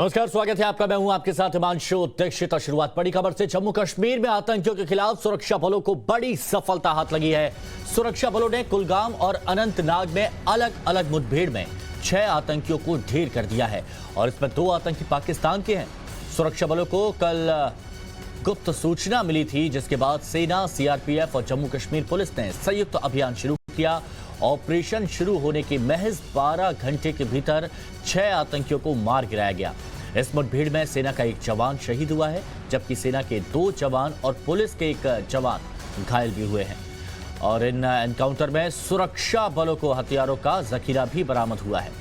नमस्कार, स्वागत है आपका। मैं हूं आपके साथ हिमांशु दीक्षित। शुरुआत बड़ी खबर से। जम्मू कश्मीर में आतंकियों के खिलाफ सुरक्षा बलों को बड़ी सफलता हाथ लगी है। सुरक्षा बलों ने कुलगाम और अनंतनाग में अलग अलग मुठभेड़ में 6 आतंकियों को ढेर कर दिया है और इसमें 2 आतंकी पाकिस्तान के हैं। सुरक्षा बलों को कल गुप्त सूचना मिली थी, जिसके बाद सेना, सीआरपीएफ और जम्मू कश्मीर पुलिस ने संयुक्त अभियान शुरू किया। ऑपरेशन शुरू होने के महज 12 घंटे के भीतर 6 आतंकियों को मार गिराया गया। इस मुठभेड़ में सेना का 1 जवान शहीद हुआ है, जबकि सेना के 2 जवान और पुलिस के 1 जवान घायल भी हुए हैं। और इन एनकाउंटर में सुरक्षा बलों को हथियारों का जखीरा भी बरामद हुआ है।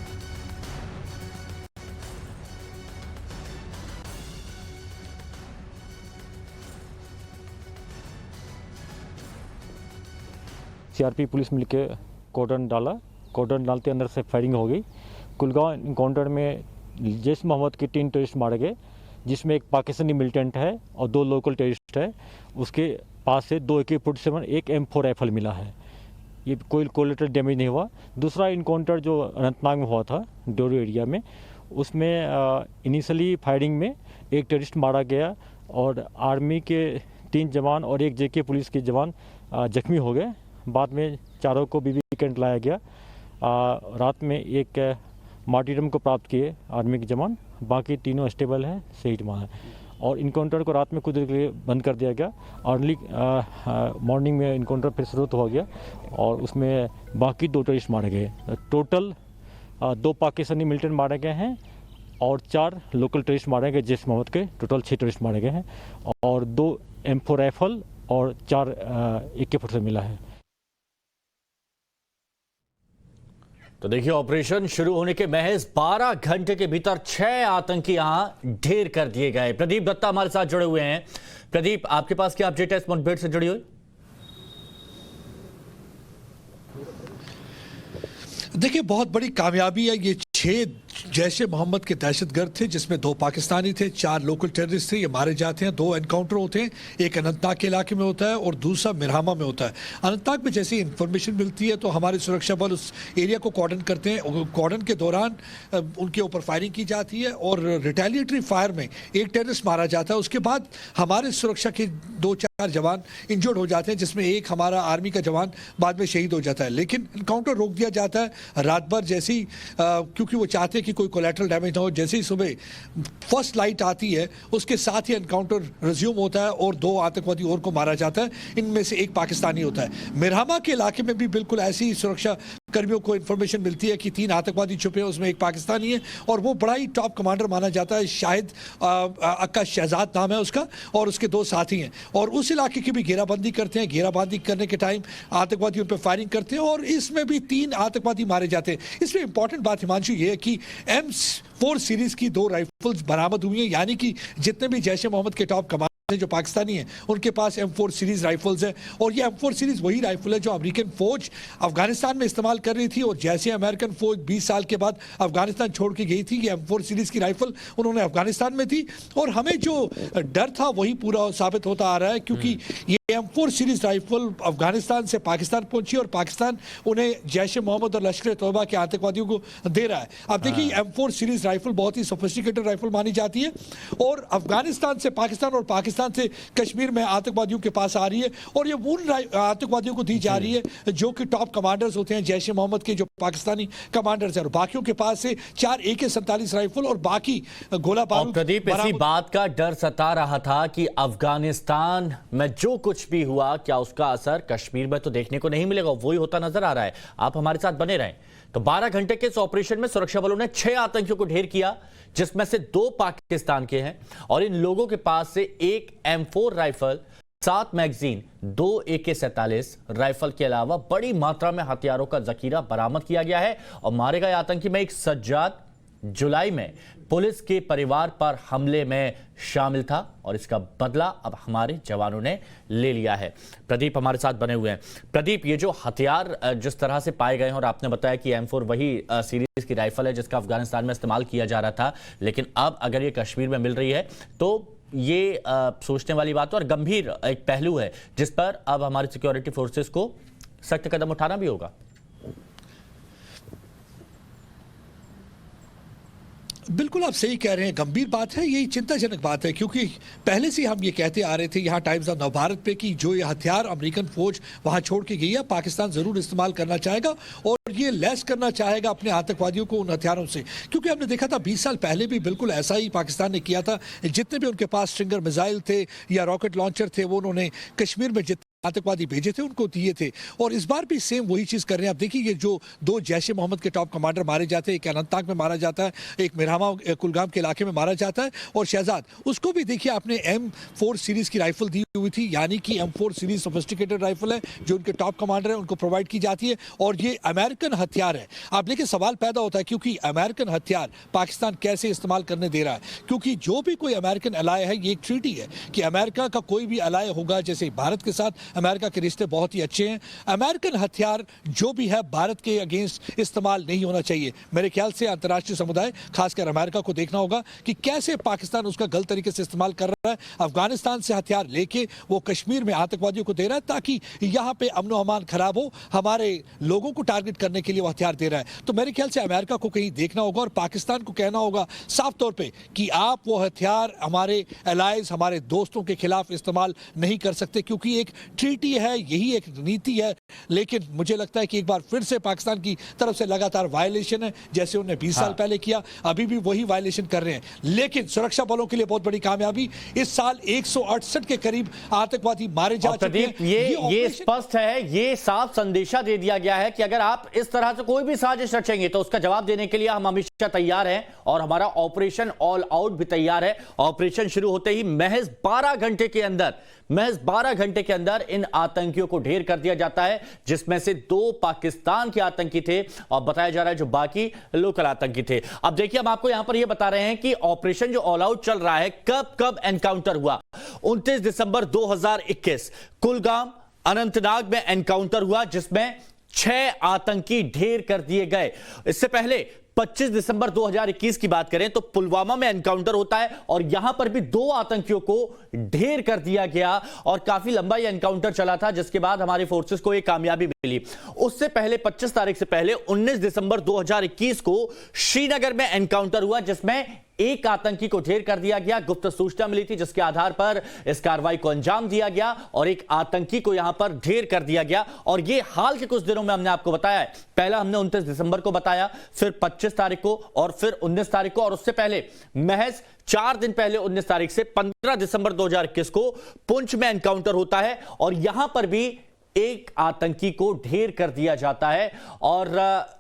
सीआरपी पुलिस मिलके कॉर्डन डाला। कॉर्डन डालते अंदर से फायरिंग हो गई। कुलगांव इनकाउंटर में जैश मोहम्मद के 3 टेररिस्ट मारे गए, जिसमें एक पाकिस्तानी मिलिटेंट है और 2 लोकल टेररिस्ट है। उसके पास से 2 AK-47, 1 M4 राइफल मिला है। ये कोई कोलेटरल डैमेज नहीं हुआ। दूसरा इनकाउंटर जो अनंतनाग में हुआ था, डोरू एरिया में, उसमें इनिशियली फायरिंग में 1 टेररिस्ट मारा गया और आर्मी के 3 जवान और 1 JK पुलिस के जवान जख्मी हो गए। बाद में चारों को बीबी कैंट लाया गया। रात में एक मार्टीरम को प्राप्त किए आर्मी के जवान। बाकी तीनों स्टेबल है, शहीद वहाँ है। और इनकाउंटर को रात में कुछ देर के लिए बंद कर दिया गया। अर्ली मॉर्निंग में इनकाउंटर फिर शुरू हो गया और उसमें बाकी 2 टेररिस्ट मारे गए। टोटल 2 पाकिस्तानी मिलिटेंट मारे गए हैं और 4 लोकल टेररिस्ट मारे गए। जैश मोहम्मद के टोटल 6 टेररिस्ट मारे गए हैं और 2 M4 राइफल और 4 AK-47 मिला है। तो देखिए, ऑपरेशन शुरू होने के महज 12 घंटे के भीतर 6 आतंकी यहां ढेर कर दिए गए। प्रदीप दत्ता हमारे साथ जुड़े हुए हैं। प्रदीप, आपके पास क्या अपडेट है इस मुठभेड़ से जुड़ी हुई? देखिए, बहुत बड़ी कामयाबी है। ये 6 जैश मोहम्मद के दहशतगर्द थे, जिसमें 2 पाकिस्तानी थे, 4 लोकल टेररिस्ट थे। ये मारे जाते हैं। 2 एनकाउंटर होते हैं, एक अनंतनाग के इलाके में होता है और दूसरा मिरहामा में होता है। अनंतनाग में जैसे इंफॉर्मेशन मिलती है तो हमारे सुरक्षा बल उस एरिया को कॉर्डन करते हैं। कॉर्डन के दौरान उनके ऊपर फायरिंग की जाती है और रिटेलिएटरी फायर में 1 टेररिस्ट मारा जाता है। उसके बाद हमारे सुरक्षा के 2-4 जवान इंजर्ड हो जाते हैं, जिसमें एक हमारा आर्मी का जवान बाद में शहीद हो जाता है। लेकिन इनकाउंटर रोक दिया जाता है रात भर। जैसे ही क्योंकि वो चाहते हैं कि कोई कोलैटरल डैमेज ना हो, जैसे ही सुबह फर्स्ट लाइट आती है उसके साथ ही एनकाउंटर रिज्यूम होता है और 2 आतंकवादी और को मारा जाता है। इनमें से 1 पाकिस्तानी होता है। मिरहामा के इलाके में भी बिल्कुल ऐसी सुरक्षा कर्मियों को इंफॉर्मेशन मिलती है कि 3 आतंकवादी छुपे हैं, उसमें 1 पाकिस्तानी है और वो बड़ा ही टॉप कमांडर माना जाता है। शाहिद अक्का शहजाद नाम है उसका और उसके 2 साथी हैं और उस इलाके की भी घेराबंदी करते हैं। घेराबंदी करने के टाइम आतंकवादियों पर फायरिंग करते हैं और इसमें भी 3 आतंकवादी मारे जाते हैं। इसमें इंपॉर्टेंट बात हिमांशु ये है कि M4 सीरीज की 2 राइफल्स बरामद हुई हैं, यानी कि जितने भी जैश मोहम्मद के टॉप कमांडर जो पाकिस्तानी हैं उनके पास M4 सीरीज राइफल्स हैं। और ये M4 सीरीज वही राइफल है जो अमेरिकन फौज अफगानिस्तान में इस्तेमाल कर रही थी और जैसे अमेरिकन फौज 20 साल के बाद अफगानिस्तान छोड़ के गई थी, ये M4 सीरीज की राइफल उन्होंने अफगानिस्तान में थी। और हमें जो डर था वही पूरा साबित होता आ रहा है, क्योंकि ये M4 सीरीज राइफल अफगानिस्तान से पाकिस्तान पहुंची और पाकिस्तान उन्हें जैश मोहम्मद और लश्कर तौबा के आतंकवादियों को दे रहा है। अब देखिए, M4 सीरीज राइफल बहुत ही सोफिस्टिकेटेड राइफल मानी जाती है और अफगानिस्तान से पाकिस्तान और पाकिस्तान से कश्मीर में आतंकवादियों के पास आ रही है और ये उन आतंकवादियों को दी जा रही है जो कि टॉप कमांडर्स होते हैं जैश मोहम्मद के, जो पाकिस्तानी कमांडर्स हैं। और बाकियों के पास से 4 AK-47 राइफल और बाकी गोला बारूद। प्रदीप, इसी बात का डर सता रहा था कि अफगानिस्तान में जो कुछ भी हुआ, क्या उसका असर कश्मीर में तो देखने को नहीं मिलेगा। वही होता नजर आ रहा है। आप हमारे साथ बने रहें। तो 12 घंटे के इस ऑपरेशन में सुरक्षा बलों ने 6 आतंकियों को ढेर किया, जिसमें से 2 पाकिस्तान के हैं और इन लोगों के पास से 1 M4 rifle, 7 magazine, 2 AK-47 rifle के अलावा बड़ी मात्रा में हथियारों का जखीरा बरामद किया गया है। और मारे गए आतंकी में एक सज्जाद जुलाई में पुलिस के परिवार पर हमले में शामिल था और इसका बदला अब हमारे जवानों ने ले लिया है। प्रदीप हमारे साथ बने हुए हैं। प्रदीप, ये जो हथियार जिस तरह से पाए गए हैं और आपने बताया कि M4 वही सीरीज की राइफल है जिसका अफगानिस्तान में इस्तेमाल किया जा रहा था, लेकिन अब अगर ये कश्मीर में मिल रही है तो ये सोचने वाली बात और गंभीर एक पहलू है जिस पर अब हमारी सिक्योरिटी फोर्सेस को सख्त कदम उठाना भी होगा। बिल्कुल आप सही कह रहे हैं, गंभीर बात है, यही चिंताजनक बात है, क्योंकि पहले से हम ये कहते आ रहे थे यहाँ टाइम्स ऑफ नवभारत पे कि जो ये हथियार अमेरिकन फौज वहां छोड़ के गई है, पाकिस्तान जरूर इस्तेमाल करना चाहेगा और ये लेस करना चाहेगा अपने आतंकवादियों को उन हथियारों से। क्योंकि हमने देखा था 20 साल पहले भी बिल्कुल ऐसा ही पाकिस्तान ने किया था। जितने भी उनके पास स्ट्रिंगर मिसाइल थे या रॉकेट लॉन्चर थे, वो उन्होंने कश्मीर में जितने आतंकवादी भेजे थे उनको दिए थे, और इस बार भी सेम वही चीज कर रहे हैं। आप देखिए, ये जो दो जैश ए मोहम्मद के टॉप कमांडर मारे जाते हैं, एक अनंतनाग में मारा जाता है, एक मिरामा कुलगाम के इलाके में मारा जाता है, और शहजाद उसको भी देखिए आपने M4 सीरीज की राइफल दी हुई थी, यानी कि M4 सीरीज सोफिस्टिकेटेड राइफल है जो उनके टॉप कमांडर है उनको प्रोवाइड की जाती है, और ये अमेरिकन हथियार है। आप देखिए सवाल पैदा होता है, क्योंकि अमेरिकन हथियार पाकिस्तान कैसे इस्तेमाल करने दे रहा है, क्योंकि जो भी कोई अमेरिकन अलाय है, ये एक ट्रीटी है कि अमेरिका का कोई भी अलाय होगा, जैसे भारत के साथ अमेरिका के रिश्ते बहुत ही अच्छे हैं, अमेरिकन हथियार जो भी है भारत के अगेंस्ट इस्तेमाल नहीं होना चाहिए। मेरे ख्याल से अंतर्राष्ट्रीय समुदाय खासकर अमेरिका को देखना होगा कि कैसे पाकिस्तान उसका गलत तरीके से इस्तेमाल कर रहा है। अफगानिस्तान से हथियार लेके वो कश्मीर में आतंकवादियों को दे रहा है ताकि यहाँ पे अमन और अमान खराब हो, हमारे लोगों को टारगेट करने के लिए वो हथियार दे रहा है। तो मेरे ख्याल से अमेरिका को कहीं देखना होगा और पाकिस्तान को कहना होगा साफ तौर पर कि आप वो हथियार हमारे एलाइज, हमारे दोस्तों के खिलाफ इस्तेमाल नहीं कर सकते, क्योंकि एक ट्रीटी है, यही एक नीति है। लेकिन मुझे लगता है कि एक बार फिर से पाकिस्तान की तरफ से लगातार वायलेशन है, जैसे उन्होंने 20 साल पहले किया, अभी भी वही वायलेशन कर रहे हैं। लेकिन सुरक्षा बलों के लिए बहुत बड़ी कामयाबी, इस साल 168 के करीब आतंकवादी मारे जा चुके हैं। ये स्पष्ट है, ये साफ संदेशा दे दिया गया है कि अगर आप इस तरह से कोई भी साजिश रचेंगे तो उसका जवाब देने के लिए हम हमेशा तैयार हैं, और हमारा ऑपरेशन ऑल आउट भी तैयार है। ऑपरेशन शुरू होते ही महज 12 घंटे के अंदर इन आतंकियों को ढेर कर दिया जाता है, जिसमें से 2 पाकिस्तान के आतंकी थे और बताया जा रहा है जो बाकी लोकल आतंकी थे। अब देखिए, हम आपको यहां पर यह बता रहे हैं कि ऑपरेशन जो ऑल आउट चल रहा है, कब एनकाउंटर हुआ। 29 दिसंबर 2021 कुलगाम अनंतनाग में एनकाउंटर हुआ, जिसमें 6 आतंकी ढेर कर दिए गए। इससे पहले 25 दिसंबर 2021 की बात करें तो पुलवामा में एनकाउंटर होता है और यहां पर भी 2 आतंकियों को ढेर कर दिया गया, और काफी लंबा यह एनकाउंटर चला था, जिसके बाद हमारी फोर्सेस को एक कामयाबी मिली। उससे पहले 25 तारीख से पहले 19 दिसंबर 2021 को श्रीनगर में एनकाउंटर हुआ, जिसमें 1 आतंकी को ढेर कर दिया गया। गुप्त सूचना मिली थी, जिसके आधार पर इस कार्रवाई को अंजाम दिया गया और 1 आतंकी को यहां पर ढेर कर दिया गया। और यह हाल के कुछ दिनों में हमने आपको बताया है। पहला हमने 29 दिसंबर को बताया, फिर 25 तारीख को, और फिर 19 तारीख को, और उससे पहले महज 4 दिन पहले 19 तारीख से 15 दिसंबर 2021 को पुंछ में एनकाउंटर होता है और यहां पर भी 1 आतंकी को ढेर कर दिया जाता है। और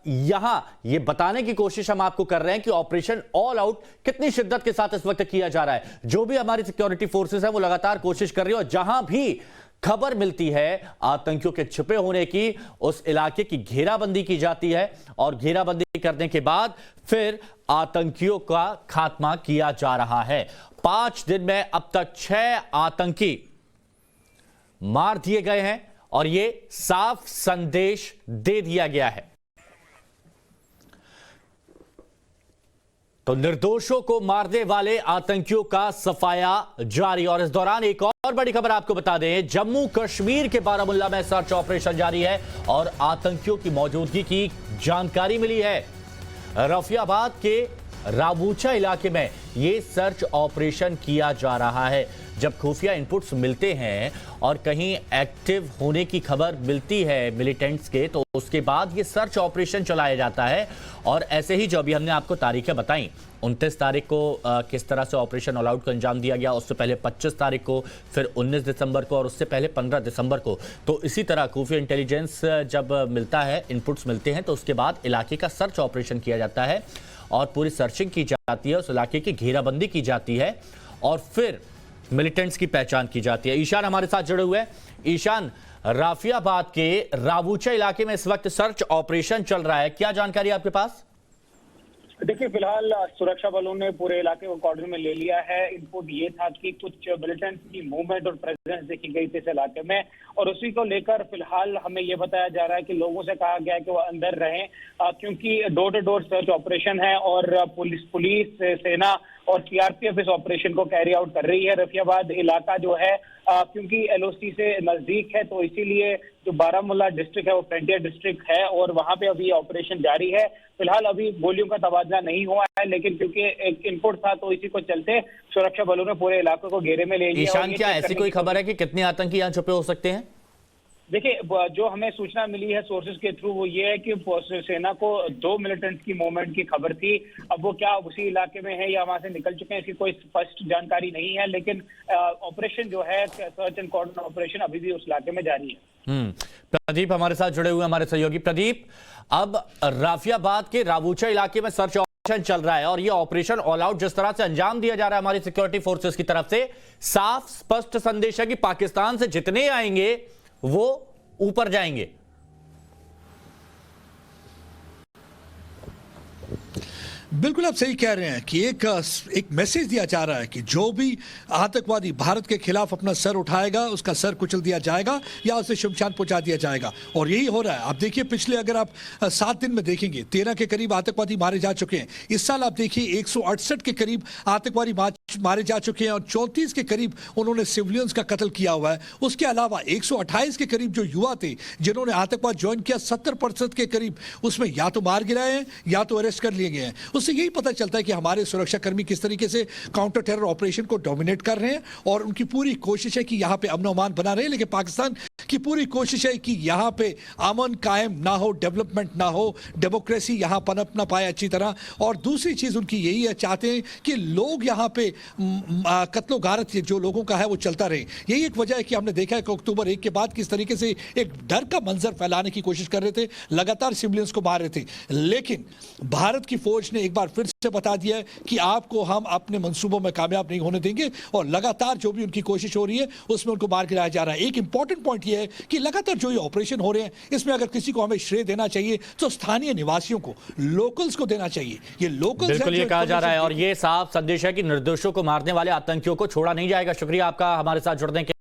यहां यह बताने की कोशिश हम आपको कर रहे हैं कि ऑपरेशन ऑल आउट कितनी शिद्दत के साथ इस वक्त किया जा रहा है। जो भी हमारी सिक्योरिटी फोर्सेस है वो लगातार कोशिश कर रही है, और जहां भी खबर मिलती है आतंकियों के छिपे होने की, उस इलाके की घेराबंदी की जाती है, और घेराबंदी करने के बाद फिर आतंकियों का खात्मा किया जा रहा है। 5 दिन में अब तक 6 आतंकी मार दिए गए हैं, और यह साफ संदेश दे दिया गया है। तो निर्दोषों को मारने वाले आतंकियों का सफाया जारी। और इस दौरान एक और बड़ी खबर आपको बता दें, जम्मू कश्मीर के बारामुल्ला में सर्च ऑपरेशन जारी है और आतंकियों की मौजूदगी की जानकारी मिली है। रफियाबाद के राबूचा इलाके में यह सर्च ऑपरेशन किया जा रहा है। जब खुफिया इनपुट्स मिलते हैं और कहीं एक्टिव होने की खबर मिलती है मिलिटेंट्स के, तो उसके बाद ये सर्च ऑपरेशन चलाया जाता है। और ऐसे ही जो अभी हमने आपको तारीखें बताई, 29 तारीख को किस तरह से ऑपरेशन ऑल आउट को अंजाम दिया गया, उससे पहले 25 तारीख को, फिर 19 दिसंबर को, और उससे पहले 15 दिसंबर को। तो इसी तरह खुफिया इंटेलिजेंस जब मिलता है, इनपुट्स मिलते हैं, तो उसके बाद इलाके का सर्च ऑपरेशन किया जाता है और पूरी सर्चिंग की जाती है, उस इलाके की घेराबंदी की जाती है, और फिर मिलिटेंट्स की पहचान की जाती है। ईशान हमारे साथ जुड़े हुए हैं। ईशान, राफियाबाद के राबूचा इलाके में इस वक्त सर्च ऑपरेशन चल रहा है, क्या जानकारी आपके पास? देखिए, फिलहाल सुरक्षा बलों ने पूरे इलाके को कॉर्डन में ले लिया है। इनपुट ये था कि कुछ मिलिटेंट्स की मूवमेंट और प्रेजेंस देखी गई थी इस इलाके में, और उसी को लेकर फिलहाल हमें ये बताया जा रहा है कि लोगों से कहा गया है कि वो अंदर रहें, क्योंकि door to door search operation है और पुलिस, सेना और सीआरपीएफ इस ऑपरेशन को कैरी आउट कर रही है। रफियाबाद इलाका जो है क्योंकि एलओसी से नजदीक है तो इसीलिए जो बारामूला डिस्ट्रिक्ट है वो फ्रंटियर डिस्ट्रिक्ट है और वहां पे अभी ऑपरेशन जारी है। फिलहाल अभी गोलियों का तबादला नहीं हुआ है, लेकिन क्योंकि एक इनपुट था तो इसी को चलते सुरक्षा बलों ने पूरे इलाके को घेरे में ले लिया। ईशान, क्या ऐसी कोई खबर है कि कितने आतंकी यहाँ छुपे हो सकते हैं? देखिए, जो हमें सूचना मिली है सोर्सेज के थ्रू वो ये है कि सेना को 2 मिलिटेंट्स की मूवमेंट की खबर थी। अब वो क्या उसी इलाके में है या वहां से निकल चुके हैं इसकी कोई स्पष्ट जानकारी नहीं है, लेकिन ऑपरेशन जो है सर्च एंड कॉर्डन ऑपरेशन अभी भी उस इलाके में जारी है। प्रदीप हमारे साथ जुड़े हुए हमारे सहयोगी। प्रदीप, अब राफियाबाद के रावूचा इलाके में सर्च ऑपरेशन चल रहा है और ये ऑपरेशन ऑल आउट जिस तरह से अंजाम दिया जा रहा है हमारी सिक्योरिटी फोर्सेस की तरफ से, साफ स्पष्ट संदेश है कि पाकिस्तान से जितने आएंगे वो ऊपर जाएंगे। बिल्कुल आप सही कह रहे हैं कि एक मैसेज दिया जा रहा है कि जो भी आतंकवादी भारत के खिलाफ अपना सर उठाएगा उसका सर कुचल दिया जाएगा या उसे शमशान पहुंचा दिया जाएगा। और यही हो रहा है। आप देखिए, पिछले अगर आप 7 दिन में देखेंगे 13 के करीब आतंकवादी मारे जा चुके हैं। इस साल आप देखिए 168 के करीब आतंकवादी मारे जा चुके हैं और 34 के करीब उन्होंने सिविलियंस का कत्ल किया हुआ है। उसके अलावा 128 के करीब जो युवा थे जिन्होंने आतंकवाद ज्वाइन किया, 70% के करीब उसमें या तो मार गिराए हैं या तो अरेस्ट कर लिए गए हैं। उससे यही पता चलता है कि हमारे सुरक्षाकर्मी किस तरीके से काउंटर टेरर ऑपरेशन को डोमिनेट कर रहे हैं और उनकी पूरी कोशिश है कि यहां पे अमन अमान बना रहे। लेकिन पाकिस्तान की पूरी कोशिश है कि यहां पे अमन कायम ना हो, डेवलपमेंट ना हो, डेमोक्रेसी यहां पनप ना पाए अच्छी तरह। और दूसरी चीज उनकी यही है, चाहते हैं कि लोग यहां पे कत्लो गारत जो लोगों का है वो चलता रहे। यही एक वजह है कि हमने देखा है कि अक्टूबर 1 के बाद किस तरीके से एक डर का मंजर फैलाने की कोशिश कर रहे थे, लगातार सिविलियंस को मार रहे थे। लेकिन भारत की फौज ने एक बार फिर से बता दिया है कि आपको हम अपने मंसूबों में कामयाब नहीं होने देंगे और लगातार जो भी उनकी कोशिश हो रही है उसमें उनको मार गिराया जा रहा है। एक इंपॉर्टेंट पॉइंट यह है कि लगातार जो ये ऑपरेशन हो रहे हैं इसमें अगर किसी को हमें श्रेय देना चाहिए तो स्थानीय निवासियों को, लोकल्स को देना चाहिए। ये लोकल्स बिल्कुल ये कहा जा रहा है और ये साफ संदेश है कि निर्दोषों को मारने वाले आतंकियों को छोड़ा नहीं जाएगा। शुक्रिया आपका हमारे साथ जुड़ने के